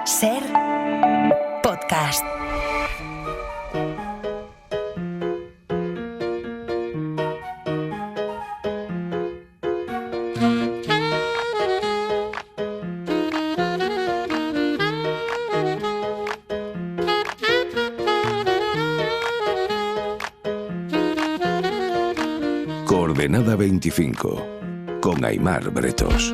Ser podcast. Coordenada 25, con Aimar Bretos.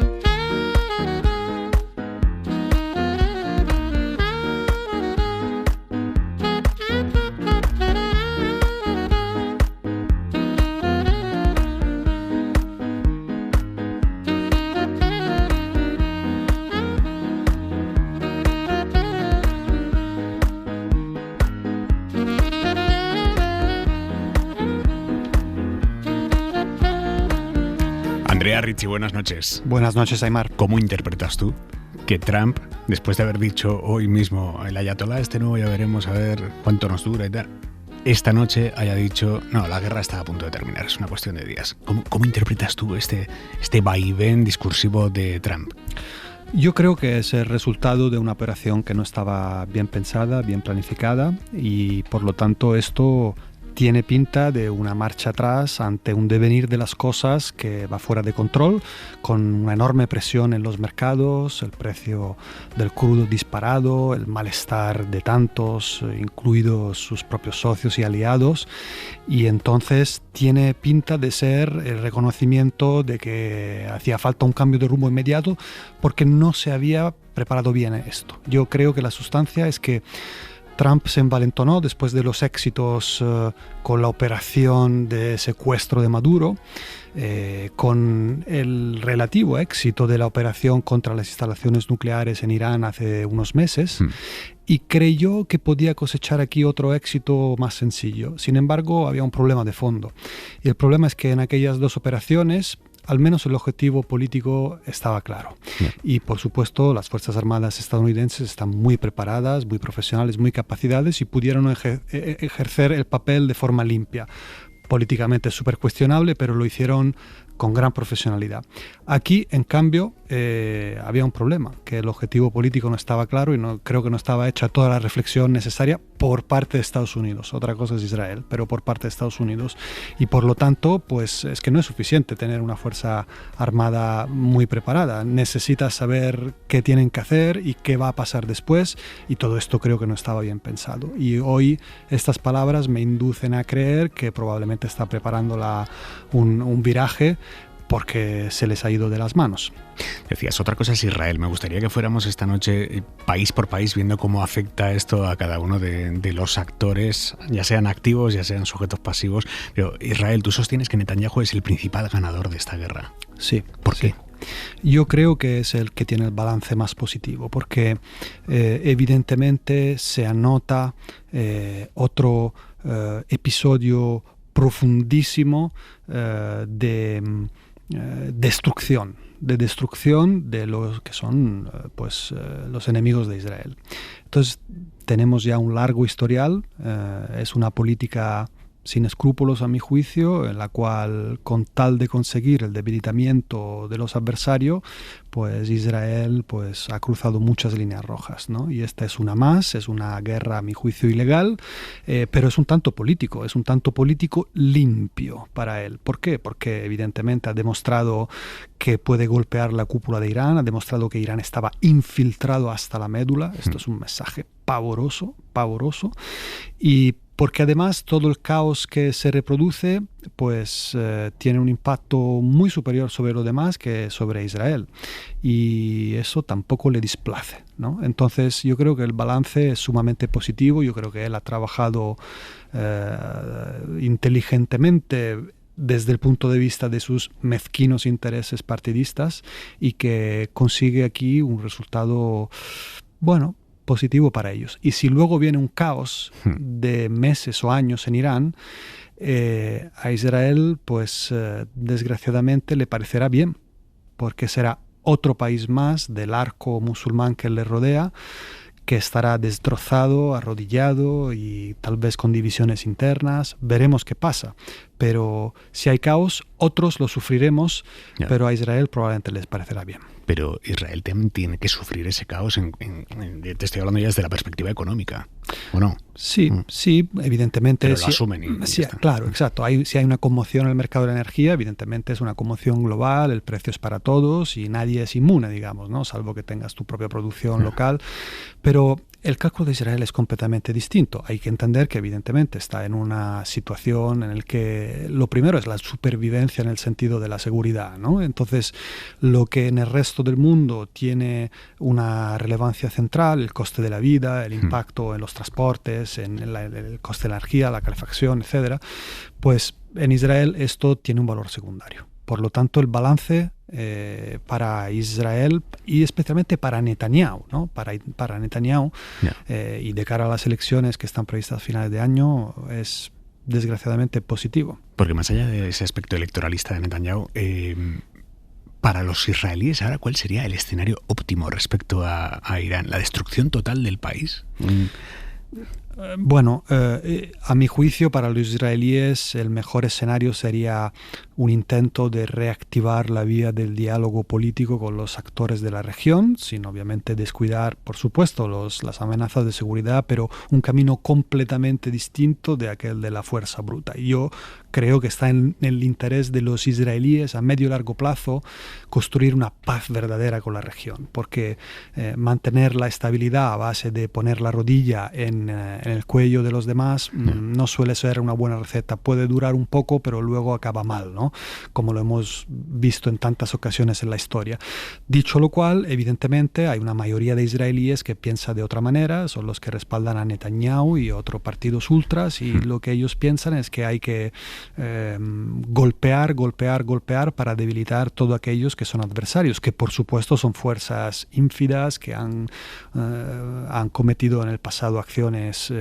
Andrea Ricci, buenas noches. Buenas noches, Aimar. ¿Cómo interpretas tú que Trump, después de haber dicho hoy mismo el ayatolá este nuevo, ya veremos a ver cuánto nos dura y tal, esta noche haya dicho, no, la guerra está a punto de terminar, es una cuestión de días? ¿Cómo interpretas tú este vaivén discursivo de Trump? Yo creo que es el resultado de una operación que no estaba bien pensada, bien planificada, y por lo tanto esto tiene pinta de una marcha atrás ante un devenir de las cosas que va fuera de control, con una enorme presión en los mercados, el precio del crudo disparado, el malestar de tantos, incluidos sus propios socios y aliados, y entonces tiene pinta de ser el reconocimiento de que hacía falta un cambio de rumbo inmediato porque no se había preparado bien esto. Yo creo que la sustancia es que Trump se envalentonó después de los éxitos con la operación de secuestro de Maduro, con el relativo éxito de la operación contra las instalaciones nucleares en Irán hace unos meses, y creyó que podía cosechar aquí otro éxito más sencillo. Sin embargo, había un problema de fondo. Y el problema es que en aquellas dos operaciones, al menos el objetivo político estaba claro. Y por supuesto las Fuerzas Armadas estadounidenses están muy preparadas, muy profesionales, muy capacitadas y pudieron ejercer el papel de forma limpia. Políticamente es súper cuestionable, pero lo hicieron con gran profesionalidad. Aquí, en cambio, había un problema, que el objetivo político no estaba claro y creo que no estaba hecha toda la reflexión necesaria por parte de Estados Unidos. Otra cosa es Israel, pero por parte de Estados Unidos. Y por lo tanto, pues es que no es suficiente tener una fuerza armada muy preparada. Necesitas saber qué tienen que hacer y qué va a pasar después, y todo esto creo que no estaba bien pensado. Y hoy estas palabras me inducen a creer que probablemente está preparando un viraje porque se les ha ido de las manos. Decías, otra cosa es Israel. Me gustaría que fuéramos esta noche país por país viendo cómo afecta esto a cada uno de los actores, ya sean activos, ya sean sujetos pasivos. Pero Israel, tú sostienes que Netanyahu es el principal ganador de esta guerra. Sí. ¿Por qué? Yo creo que es el que tiene el balance más positivo, porque evidentemente se anota otro episodio profundísimo de destrucción de los que son los enemigos de Israel. Entonces tenemos ya un largo historial, es una política sin escrúpulos a mi juicio, en la cual con tal de conseguir el debilitamiento de los adversarios, pues Israel pues ha cruzado muchas líneas rojas, ¿no? Y esta es una más, es una guerra a mi juicio ilegal, pero es un tanto político limpio para él. ¿Por qué? Porque evidentemente ha demostrado que puede golpear la cúpula de Irán, ha demostrado que Irán estaba infiltrado hasta la médula. Esto es un mensaje pavoroso, y porque además todo el caos que se reproduce pues tiene un impacto muy superior sobre lo demás que sobre Israel, y eso tampoco le displace, ¿no? Entonces yo creo que el balance es sumamente positivo. Yo creo que él ha trabajado inteligentemente desde el punto de vista de sus mezquinos intereses partidistas, y que consigue aquí un resultado, bueno, positivo para ellos. Y si luego viene un caos de meses o años en Irán, a Israel, pues desgraciadamente le parecerá bien, porque será otro país más del arco musulmán que le rodea, que estará destrozado, arrodillado y tal vez con divisiones internas. Veremos qué pasa. Pero si hay caos, otros lo sufriremos, pero a Israel probablemente les parecerá bien. Pero Israel también tiene que sufrir ese caos, te estoy hablando ya desde la perspectiva económica, ¿o no? Sí, sí, evidentemente. Pero lo asumen y sí, claro, exacto. Si hay una conmoción en el mercado de la energía, evidentemente es una conmoción global, el precio es para todos y nadie es inmune, digamos, ¿no? Salvo que tengas tu propia producción local. Pero el cálculo de Israel es completamente distinto. Hay que entender que evidentemente está en una situación en la que lo primero es la supervivencia en el sentido de la seguridad, ¿no? Entonces, lo que en el resto del mundo tiene una relevancia central, el coste de la vida, el impacto en los transportes, en el coste de la energía, la calefacción, etcétera, pues en Israel esto tiene un valor secundario. Por lo tanto, el balance para Israel y especialmente para Netanyahu, ¿no? Para Netanyahu y de cara a las elecciones que están previstas a finales de año es desgraciadamente positivo. Porque más allá de ese aspecto electoralista de Netanyahu, para los israelíes ahora, ¿cuál sería el escenario óptimo respecto a Irán? ¿La destrucción total del país? Bueno, a mi juicio, para los israelíes el mejor escenario sería un intento de reactivar la vía del diálogo político con los actores de la región, sin obviamente descuidar, por supuesto, las amenazas de seguridad, pero un camino completamente distinto de aquel de la fuerza bruta. Y yo creo que está en el interés de los israelíes a medio y largo plazo construir una paz verdadera con la región, porque mantener la estabilidad a base de poner la rodilla en el cuello de los demás no suele ser una buena receta. Puede durar un poco, pero luego acaba mal, ¿no? Como lo hemos visto en tantas ocasiones en la historia. Dicho lo cual, evidentemente hay una mayoría de israelíes que piensa de otra manera, son los que respaldan a Netanyahu y otros partidos ultras, y lo que ellos piensan es que hay que golpear para debilitar todos aquellos que son adversarios, que por supuesto son fuerzas ínfidas que han cometido en el pasado acciones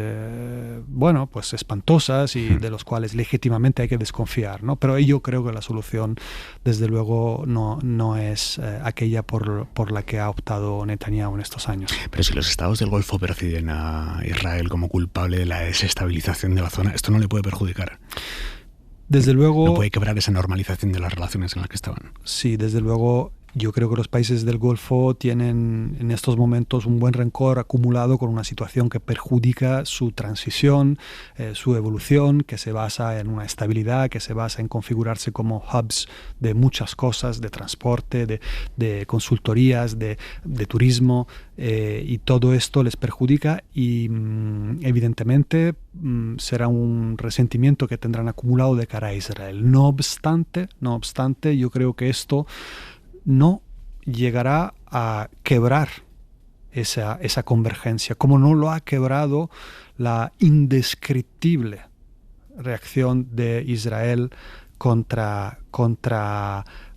pues espantosas y de los cuales legítimamente hay que desconfiar, ¿no? Pero yo creo que la solución desde luego no es aquella por la que ha optado Netanyahu en estos años. Pero si los estados del Golfo perciben a Israel como culpable de la desestabilización de la zona, ¿esto no le puede perjudicar? Desde luego... ¿No puede quebrar esa normalización de las relaciones en las que estaban? Sí, desde luego. Yo creo que los países del Golfo tienen en estos momentos un buen rencor acumulado con una situación que perjudica su transición, su evolución, que se basa en una estabilidad, que se basa en configurarse como hubs de muchas cosas, de transporte, de consultorías, de turismo, y todo esto les perjudica y evidentemente será un resentimiento que tendrán acumulado de cara a Israel. No obstante, yo creo que esto no llegará a quebrar esa convergencia, como no lo ha quebrado la indescriptible reacción de Israel contra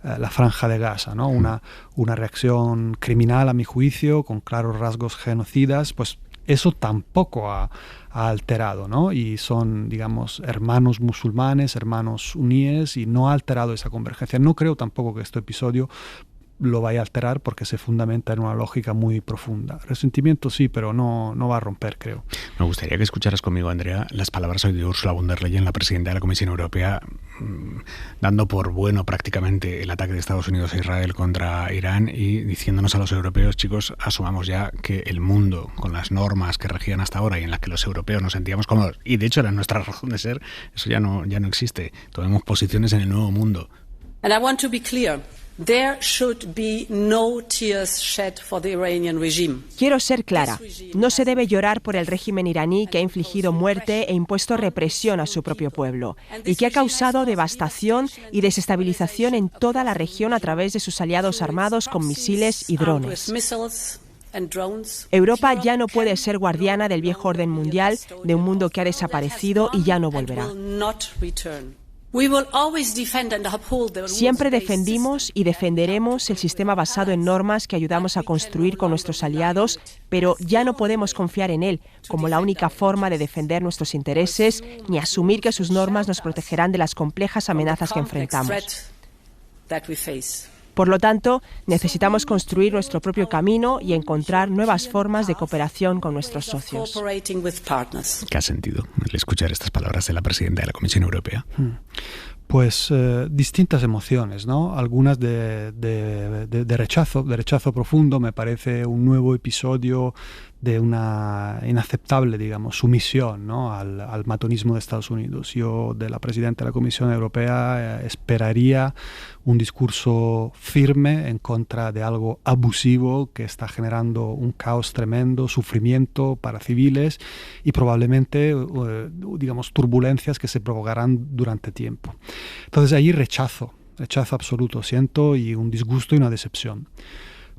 la Franja de Gaza, ¿no? Una reacción criminal, a mi juicio, con claros rasgos genocidas, pues eso tampoco ha alterado, ¿no? Y son, digamos, hermanos musulmanes, hermanos uníes, y no ha alterado esa convergencia. No creo tampoco que este episodio lo vaya a alterar porque se fundamenta en una lógica muy profunda. Resentimiento sí, pero no va a romper, creo. Me gustaría que escucharas conmigo, Andrea, las palabras hoy de Ursula von der Leyen, la presidenta de la Comisión Europea, dando por bueno prácticamente el ataque de Estados Unidos a Israel contra Irán y diciéndonos a los europeos, chicos, asumamos ya que el mundo, con las normas que regían hasta ahora y en las que los europeos nos sentíamos cómodos, y de hecho era nuestra razón de ser, eso ya no existe. Tomemos posiciones en el nuevo mundo. And I want to be clear. There should be no tears shed for the Iranian regime. Quiero ser clara. No se debe llorar por el régimen iraní que ha infligido muerte e impuesto represión a su propio pueblo y que ha causado devastación y desestabilización en toda la región a través de sus aliados armados con misiles y drones. Europa ya no puede ser guardiana del viejo orden mundial, de un mundo que ha desaparecido y ya no volverá. Siempre defendimos y defenderemos el sistema basado en normas que ayudamos a construir con nuestros aliados, pero ya no podemos confiar en él como la única forma de defender nuestros intereses, ni asumir que sus normas nos protegerán de las complejas amenazas que enfrentamos. Por lo tanto, necesitamos construir nuestro propio camino y encontrar nuevas formas de cooperación con nuestros socios. ¿Qué ha sentido el escuchar estas palabras de la presidenta de la Comisión Europea? Pues distintas emociones, ¿no? Algunas de rechazo profundo. Me parece un nuevo episodio de una inaceptable, digamos, sumisión, ¿no? al matonismo de Estados Unidos. Yo, de la presidenta de la Comisión Europea, esperaría un discurso firme en contra de algo abusivo que está generando un caos tremendo, sufrimiento para civiles y probablemente, digamos, turbulencias que se provocarán durante tiempo. Entonces, ahí rechazo absoluto siento, y un disgusto y una decepción.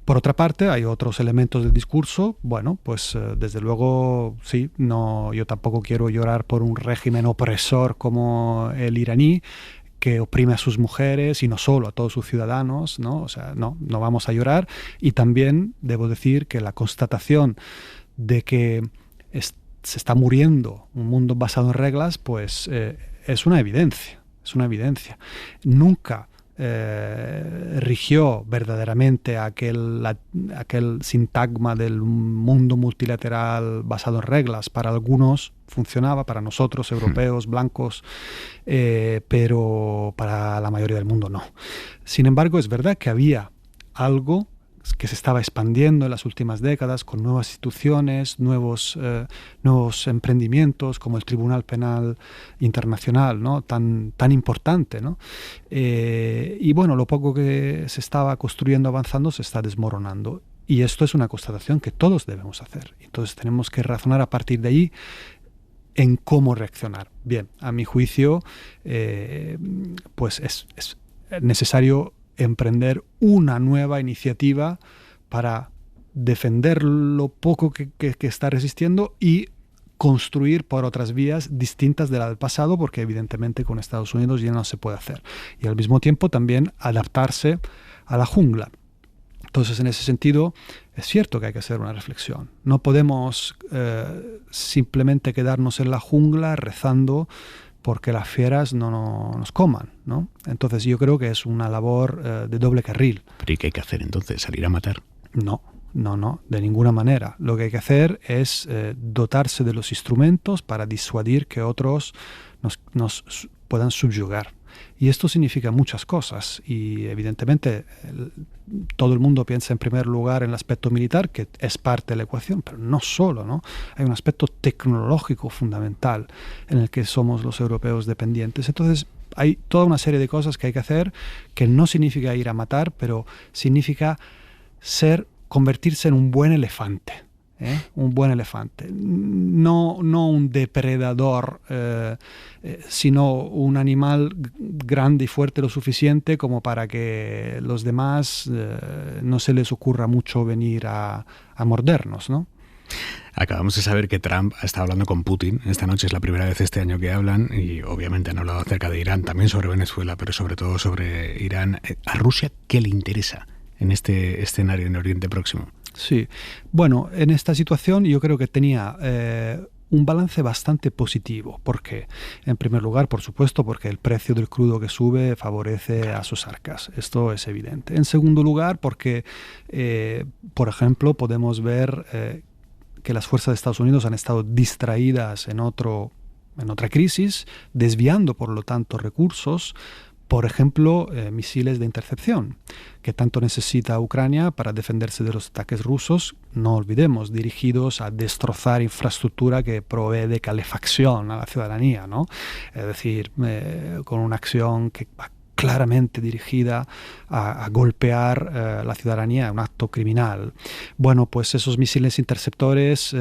Por otra parte, hay otros elementos del discurso. Bueno, pues desde luego, sí, yo tampoco quiero llorar por un régimen opresor como el iraní, que oprime a sus mujeres y no solo a todos sus ciudadanos, ¿no? O sea, no vamos a llorar. Y también debo decir que la constatación de que se está muriendo un mundo basado en reglas, pues es una evidencia, Nunca rigió verdaderamente aquel sintagma del mundo multilateral basado en reglas. Para algunos funcionaba, para nosotros, europeos, blancos, pero para la mayoría del mundo no. Sin embargo, es verdad que había algo que se estaba expandiendo en las últimas décadas con nuevas instituciones, nuevos emprendimientos como el Tribunal Penal Internacional, ¿no? tan importante, ¿no? Y bueno, lo poco que se estaba construyendo, avanzando, se está desmoronando. Y esto es una constatación que todos debemos hacer. Entonces tenemos que razonar a partir de ahí en cómo reaccionar. Bien, a mi juicio, pues es necesario emprender una nueva iniciativa para defender lo poco que está resistiendo y construir por otras vías distintas de la del pasado, porque evidentemente con Estados Unidos ya no se puede hacer. Y al mismo tiempo también adaptarse a la jungla. Entonces, en ese sentido, es cierto que hay que hacer una reflexión. No podemos simplemente quedarnos en la jungla rezando porque las fieras no nos coman, ¿no? Entonces yo creo que es una labor de doble carril. ¿Pero y qué hay que hacer entonces? ¿Salir a matar? No, de ninguna manera. Lo que hay que hacer es dotarse de los instrumentos para disuadir que otros nos puedan subyugar. Y esto significa muchas cosas y evidentemente todo el mundo piensa en primer lugar en el aspecto militar, que es parte de la ecuación, pero no solo, ¿no? Hay un aspecto tecnológico fundamental en el que somos los europeos dependientes. Entonces hay toda una serie de cosas que hay que hacer que no significa ir a matar, pero significa convertirse en un buen elefante. Un buen elefante, no un depredador, sino un animal grande y fuerte lo suficiente como para que los demás no se les ocurra mucho venir a mordernos, ¿no? Acabamos de saber que Trump ha estado hablando con Putin. Esta noche es la primera vez este año que hablan y obviamente han hablado acerca de Irán, también sobre Venezuela, pero sobre todo sobre Irán. ¿A Rusia qué le interesa en este escenario en Oriente Próximo? Sí, bueno, en esta situación yo creo que tenía un balance bastante positivo. ¿Por qué? En primer lugar, por supuesto, porque el precio del crudo que sube favorece a sus arcas. Esto es evidente. En segundo lugar, porque, por ejemplo, podemos ver que las fuerzas de Estados Unidos han estado distraídas en otra crisis, desviando, por lo tanto, recursos. Por ejemplo, misiles de intercepción, que tanto necesita Ucrania para defenderse de los ataques rusos, no olvidemos, dirigidos a destrozar infraestructura que provee de calefacción a la ciudadanía, ¿no? Es decir, con una acción que va claramente dirigida a golpear la ciudadanía, un acto criminal. Bueno, pues esos misiles interceptores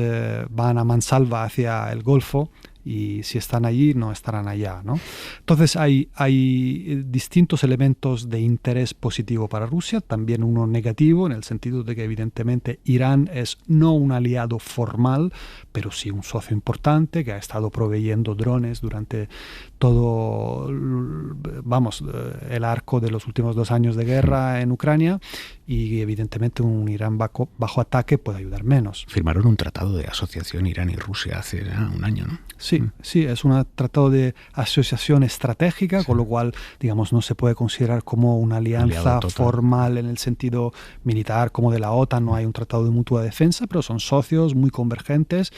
van a mansalva hacia el Golfo, y si están allí, no estarán allá, ¿no? Entonces hay distintos elementos de interés positivo para Rusia, también uno negativo, en el sentido de que evidentemente Irán es no un aliado formal, pero sí un socio importante que ha estado proveyendo drones durante todo, el arco de los últimos 2 años de guerra en Ucrania, y evidentemente un Irán bajo ataque puede ayudar menos. Firmaron un tratado de asociación Irán y Rusia hace un año, ¿no? Sí, Sí, es un tratado de asociación estratégica, con lo cual, digamos, no se puede considerar como una alianza formal en el sentido militar como de la OTAN, no hay un tratado de mutua defensa, pero son socios muy convergentes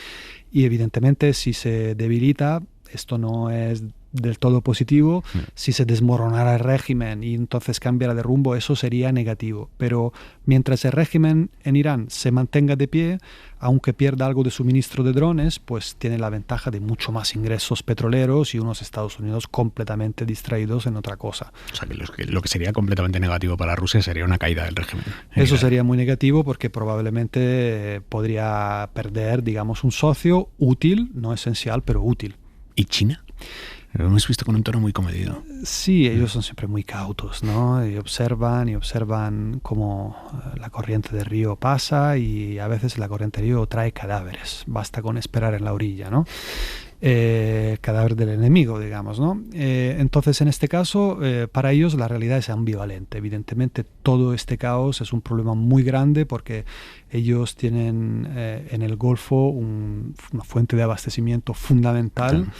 y evidentemente si se debilita, esto no es del todo positivo. Si se desmoronara el régimen y entonces cambiara de rumbo, eso sería negativo. Pero mientras el régimen en Irán se mantenga de pie, aunque pierda algo de suministro de drones, pues tiene la ventaja de mucho más ingresos petroleros y unos Estados Unidos completamente distraídos en otra cosa. O sea, que lo que sería completamente negativo para Rusia sería una caída del régimen. Eso sería muy negativo porque probablemente podría perder, digamos, un socio útil, no esencial, pero útil. ¿Y China? Lo hemos visto con un tono muy comedido. Sí, ellos son siempre muy cautos, ¿no? Y observan cómo la corriente del río pasa y a veces la corriente del río trae cadáveres. Basta con esperar en la orilla, ¿no? Cadáver del enemigo, digamos, ¿no? Entonces, en este caso, para ellos la realidad es ambivalente. Evidentemente, todo este caos es un problema muy grande porque ellos tienen en el Golfo una fuente de abastecimiento fundamental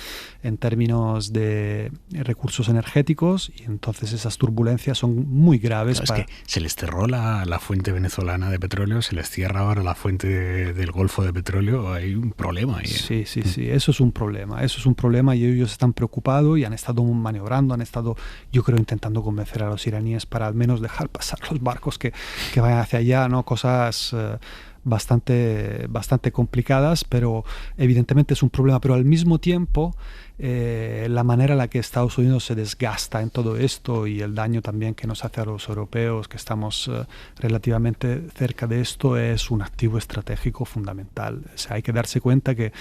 en términos de recursos energéticos y entonces esas turbulencias son muy graves. Claro, es que se les cerró la fuente venezolana de petróleo, se les cierra ahora la fuente del Golfo de petróleo, hay un problema ahí. Sí, eso es un problema y ellos están preocupados y han estado maniobrando, yo creo, intentando convencer a los iraníes para al menos dejar pasar los barcos que vayan hacia allá, ¿no? Cosas bastante complicadas, pero evidentemente es un problema, pero al mismo tiempo la manera en la que Estados Unidos se desgasta en todo esto y el daño también que nos hace a los europeos que estamos relativamente cerca de esto es un activo estratégico fundamental. O sea, hay que darse cuenta que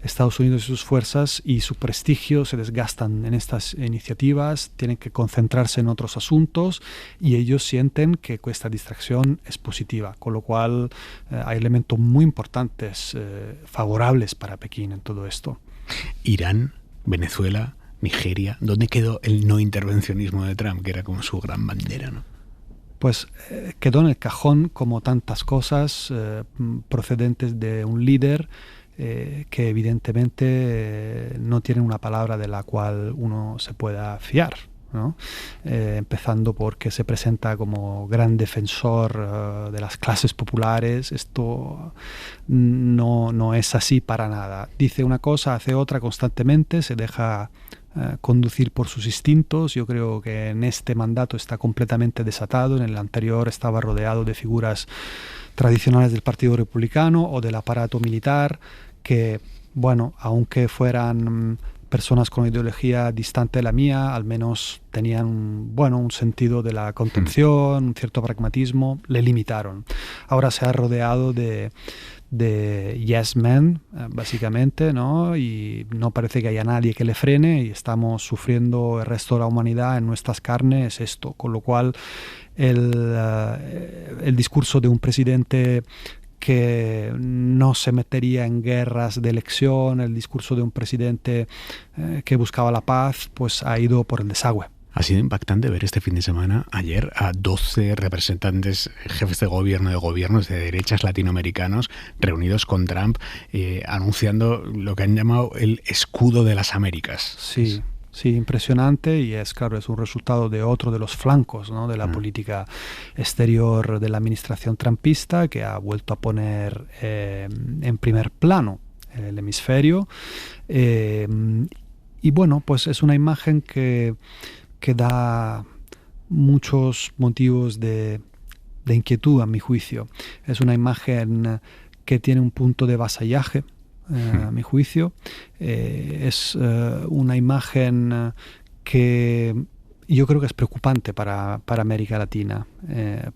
Estados Unidos y sus fuerzas y su prestigio se desgastan en estas iniciativas, tienen que concentrarse en otros asuntos y ellos sienten que esta distracción es positiva, con lo cual hay elementos muy importantes favorables para Pekín en todo esto. Irán, Venezuela, Nigeria, ¿dónde quedó el no intervencionismo de Trump, que era como su gran bandera, ¿no? Pues quedó en el cajón como tantas cosas procedentes de un líder que evidentemente no tiene una palabra de la cual uno se pueda fiar, ¿no? Empezando porque se presenta como gran defensor de las clases populares. Esto no es así para nada. Dice una cosa, hace otra constantemente, se deja conducir por sus instintos. Yo creo que en este mandato está completamente desatado. En el anterior estaba rodeado de figuras tradicionales del Partido Republicano o del aparato militar que, bueno, aunque fueran personas con ideología distante de la mía, al menos tenían un sentido de la contención, un cierto pragmatismo, le limitaron. Ahora se ha rodeado de yes men, básicamente, ¿no? Y no parece que haya nadie que le frene y estamos sufriendo el resto de la humanidad en nuestras carnes esto, con lo cual el discurso de un presidente que no se metería en guerras de elección, el discurso de un presidente que buscaba la paz, pues ha ido por el desagüe. Ha sido impactante ver este fin de semana, ayer, a 12 representantes, jefes de gobiernos de derechas latinoamericanos reunidos con Trump, anunciando lo que han llamado el escudo de las Américas. Sí, impresionante, y es un resultado de otro de los flancos, ¿no?, de la política exterior de la administración trumpista, que ha vuelto a poner en primer plano el hemisferio. Y bueno, pues es una imagen que da muchos motivos de inquietud, a mi juicio. Es una imagen que tiene un punto de vasallaje, a mi juicio. Es una imagen que yo creo que es preocupante para América Latina,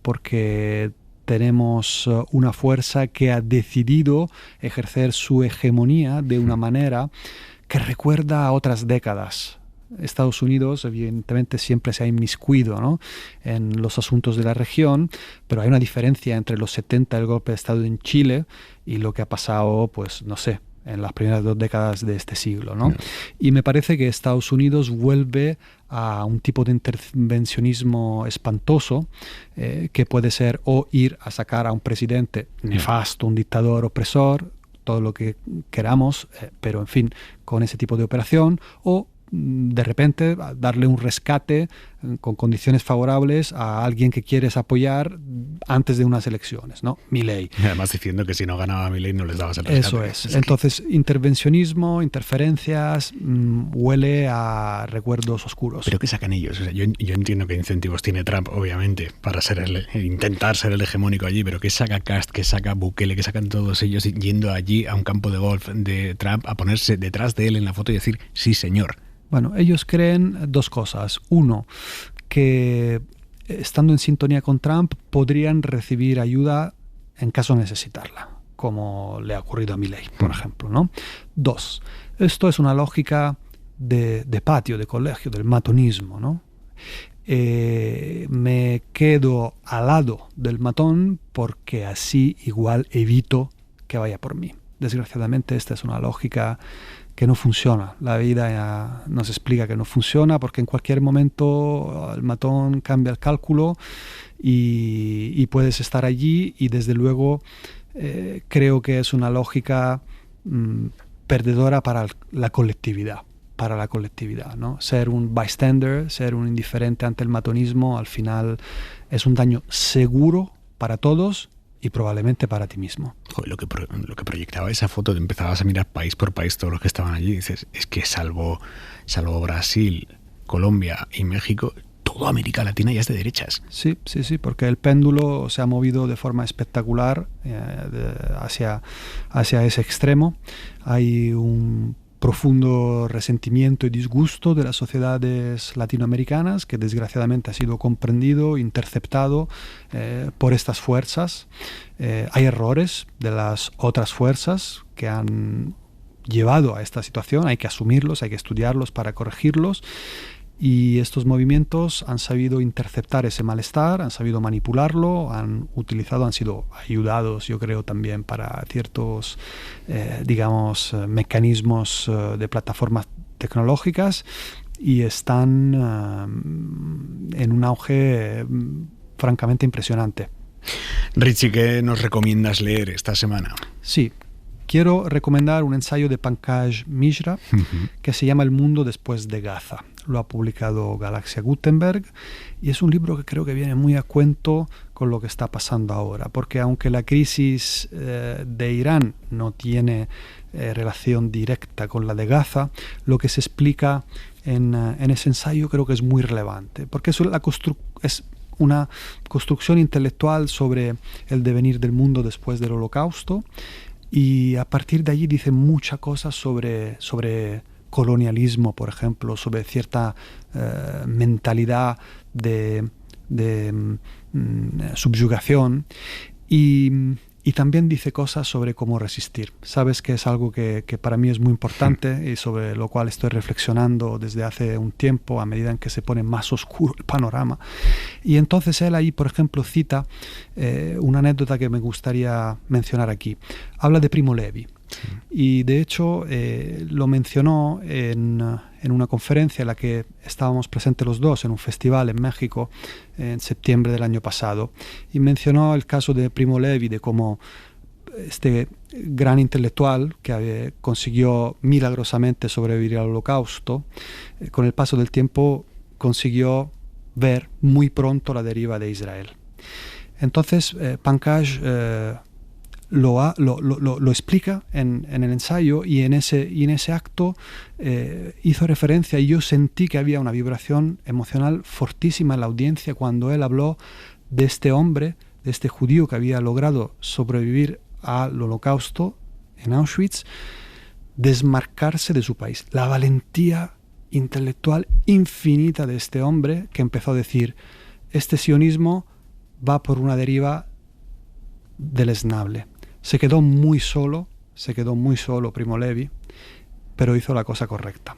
porque tenemos una fuerza que ha decidido ejercer su hegemonía de una manera que recuerda a otras décadas. Estados Unidos evidentemente siempre se ha inmiscuido, ¿no?, en los asuntos de la región, pero hay una diferencia entre los 70, el golpe de Estado en Chile, y lo que ha pasado, pues no sé, en las primeras 2 décadas de este siglo, ¿no? Y me parece que Estados Unidos vuelve a un tipo de intervencionismo espantoso, que puede ser o ir a sacar a un presidente nefasto, un dictador opresor, todo lo que queramos, pero en fin, con ese tipo de operación, o de repente darle un rescate con condiciones favorables a alguien que quieres apoyar antes de unas elecciones, ¿no? Milei. Y además diciendo que si no ganaba Milei no les dabas el rescate. Eso es. Entonces, intervencionismo, interferencias, huele a recuerdos oscuros. ¿Pero qué sacan ellos? O sea, yo entiendo qué incentivos tiene Trump, obviamente, para intentar ser el hegemónico allí, pero ¿qué saca Kast, qué saca Bukele, qué sacan todos ellos yendo allí a un campo de golf de Trump a ponerse detrás de él en la foto y decir, sí señor? Bueno, ellos creen dos cosas. Uno, que estando en sintonía con Trump podrían recibir ayuda en caso de necesitarla, como le ha ocurrido a Milei, por ejemplo, ¿no? Dos, esto es una lógica de patio, de colegio, del matonismo, ¿no? Me quedo al lado del matón porque así igual evito que vaya por mí. Desgraciadamente esta es una lógica que no funciona. La vida nos explica que no funciona porque en cualquier momento el matón cambia el cálculo y puedes estar allí, y desde luego creo que es una lógica perdedora para la colectividad. ¿No? Ser un bystander, ser un indiferente ante el matonismo, al final es un daño seguro para todos y probablemente para ti mismo. Joder, lo que proyectaba esa foto, empezabas a mirar país por país todos los que estaban allí, y dices, es que salvo Brasil, Colombia y México, toda América Latina ya es de derechas. Sí, porque el péndulo se ha movido de forma espectacular hacia ese extremo. Hay un profundo resentimiento y disgusto de las sociedades latinoamericanas, que desgraciadamente ha sido comprendido, interceptado por estas fuerzas. Hay errores de las otras fuerzas que han llevado a esta situación, hay que asumirlos, hay que estudiarlos para corregirlos. Y estos movimientos han sabido interceptar ese malestar, han sabido manipularlo, han sido ayudados, yo creo, también para ciertos, mecanismos de plataformas tecnológicas, y están en un auge francamente impresionante. Richie, ¿qué nos recomiendas leer esta semana? Sí. Quiero recomendar un ensayo de Pankaj Mishra que se llama El mundo después de Gaza. Lo ha publicado Galaxia Gutenberg y es un libro que creo que viene muy a cuento con lo que está pasando ahora, porque aunque la crisis de Irán no tiene relación directa con la de Gaza, lo que se explica en ese ensayo creo que es muy relevante, porque es una construcción intelectual sobre el devenir del mundo después del Holocausto. Y a partir de allí dice muchas cosas sobre colonialismo, por ejemplo, sobre cierta mentalidad de subyugación, y también dice cosas sobre cómo resistir. Sabes que es algo que para mí es muy importante y sobre lo cual estoy reflexionando desde hace un tiempo a medida en que se pone más oscuro el panorama. Y entonces él ahí, por ejemplo, cita una anécdota que me gustaría mencionar aquí. Habla de Primo Levi. Y de hecho lo mencionó en una conferencia en la que estábamos presentes los dos en un festival en México en septiembre del año pasado, y mencionó el caso de Primo Levi, de cómo este gran intelectual que consiguió milagrosamente sobrevivir al Holocausto, con el paso del tiempo consiguió ver muy pronto la deriva de Israel. Entonces Pankaj lo explica en el ensayo, y en ese acto hizo referencia, y yo sentí que había una vibración emocional fortísima en la audiencia cuando él habló de este hombre, de este judío que había logrado sobrevivir al Holocausto en Auschwitz, desmarcarse de su país. La valentía intelectual infinita de este hombre, que empezó a decir: este sionismo va por una deriva deleznable. Se quedó muy solo Primo Levi, pero hizo la cosa correcta.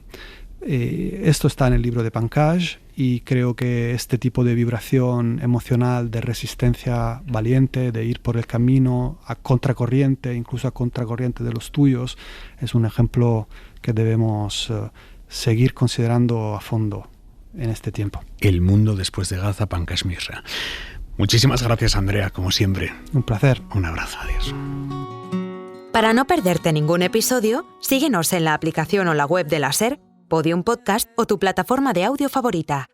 Esto está en el libro de Pankaj, y creo que este tipo de vibración emocional, de resistencia valiente, de ir por el camino a contracorriente, incluso a contracorriente de los tuyos, es un ejemplo que debemos seguir considerando a fondo en este tiempo. El mundo después de Gaza, Pankaj Mishra. Muchísimas gracias, Andrea, como siempre. Un placer. Un abrazo, adiós. Para no perderte ningún episodio, síguenos en la aplicación o la web de la SER, Podium Podcast o tu plataforma de audio favorita.